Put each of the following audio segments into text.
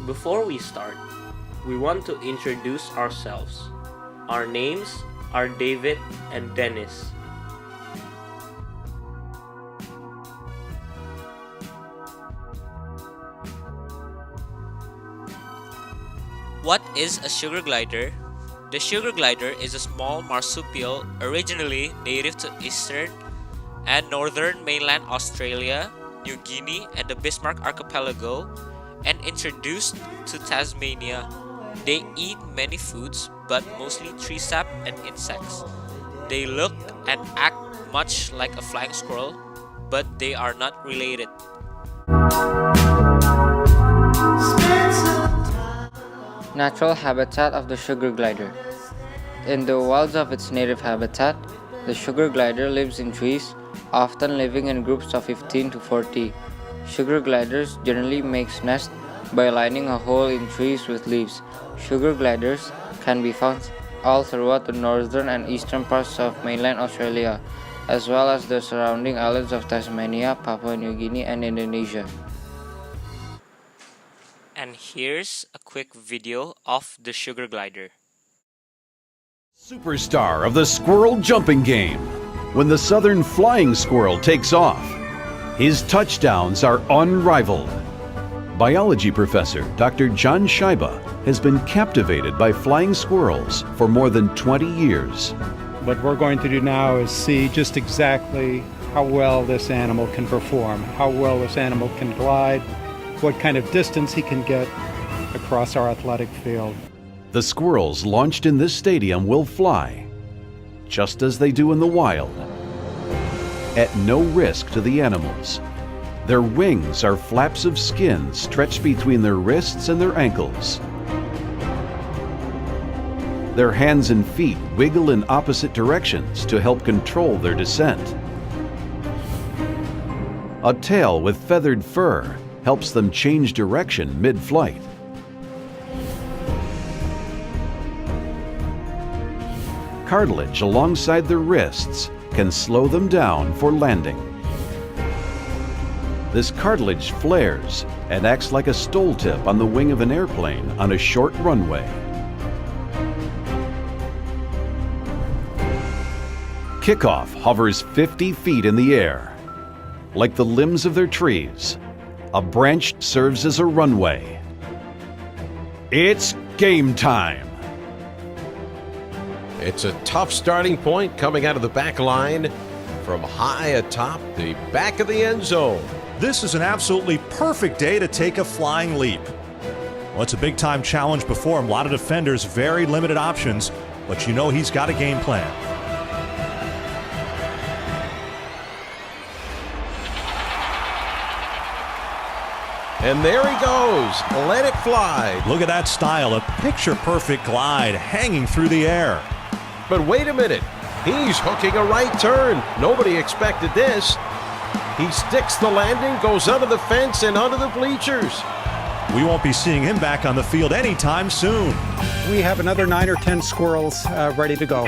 Before we start, we want to introduce ourselves. Our names are David and Dennis. What is a sugar glider? The sugar glider is a small marsupial originally native to eastern and northern mainland Australia, New Guinea, and the Bismarck Archipelago, and introduced to Tasmania. They eat many foods, but mostly tree sap and insects. They look and act much like a flying squirrel, but they are not related. Natural habitat of the sugar glider. In the wilds of its native habitat, the sugar glider lives in trees, often living in groups of 15 to 40. Sugar gliders generally make nests by lining a hole in trees with leaves. Sugar gliders can be found all throughout the northern and eastern parts of mainland Australia, as well as the surrounding islands of Tasmania, Papua New Guinea, and Indonesia. And here's a quick video of the sugar glider. Superstar of the squirrel jumping game. When the southern flying squirrel takes off, his touchdowns are unrivaled. Biology professor Dr. John Scheibe has been captivated by flying squirrels for more than 20 years. What we're going to do now is see just exactly how well this animal can perform, how well this animal can glide, what kind of distance he can get across our athletic field. The squirrels launched in this stadium will fly, just as they do in the wild, at no risk to the animals. Their wings are flaps of skin stretched between their wrists and their ankles. Their hands and feet wiggle in opposite directions to help control their descent. A tail with feathered fur helps them change direction mid-flight. Cartilage alongside their wrists can slow them down for landing. This cartilage flares and acts like a stole tip on the wing of an airplane on a short runway. Kickoff hovers 50 feet in the air. Like the limbs of their trees, a branch serves as a runway. It's game time. It's a tough starting point coming out of the back line from high atop the back of the end zone. This is an absolutely perfect day to take a flying leap. Well, it's a big-time challenge before him. A lot of defenders, very limited options, but you know he's got a game plan. And there he goes. Let it fly. Look at that style, a picture-perfect glide hanging through the air. But wait a minute. He's hooking a right turn. Nobody expected this. He sticks the landing, goes under the fence and under the bleachers. We won't be seeing him back on the field anytime soon. We have another 9 or 10 squirrels ready to go.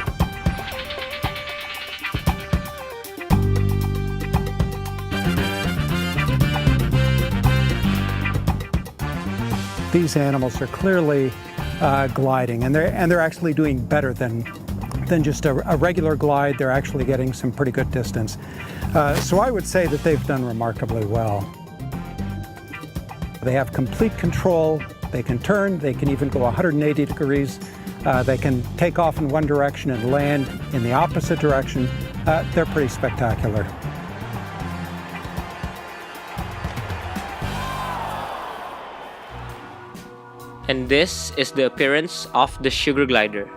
These animals are clearly gliding, and they're actually doing better than just a regular glide. They're actually getting some pretty good distance. So I would say that they've done remarkably well. They have complete control. They can turn. They can even go 180 degrees. They can take off in one direction and land in the opposite direction. They're pretty spectacular. And this is the appearance of the sugar glider.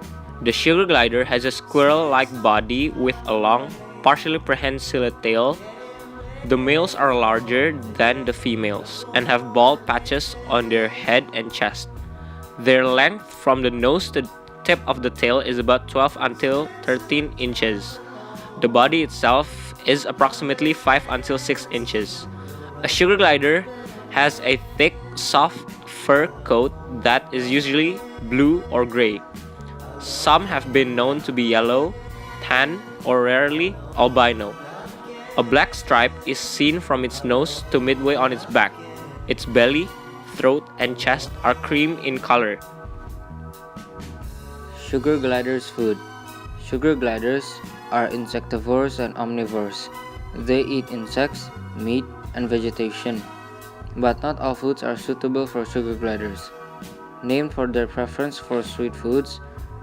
The sugar glider has a squirrel-like body with a long, partially prehensile tail. The males are larger than the females and have bald patches on their head and chest. Their length from the nose to the tip of the tail is about 12 until 13 inches. The body itself is approximately 5 until 6 inches. A sugar glider has a thick, soft fur coat that is usually blue or gray. Some have been known to be yellow, tan, or rarely albino. A black stripe is seen from its nose to midway on its back. Its belly, throat, and chest are cream in color. Sugar gliders' food. Sugar gliders are insectivores and omnivores. They eat insects, meat, and vegetation. But not all foods are suitable for sugar gliders. Named for their preference for sweet foods,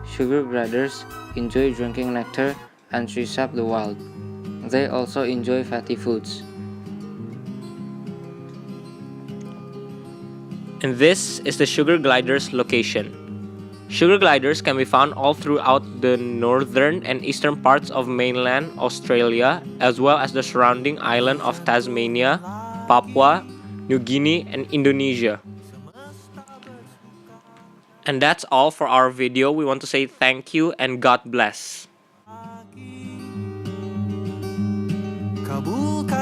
sugar gliders enjoy drinking nectar and tree sap the wild. They also enjoy fatty foods. And this is the sugar glider's location. Sugar gliders can be found all throughout the northern and eastern parts of mainland Australia, as well as the surrounding island of Tasmania, Papua, New Guinea, and Indonesia. And that's all for our video. We want to say thank you and God bless. Kabulkan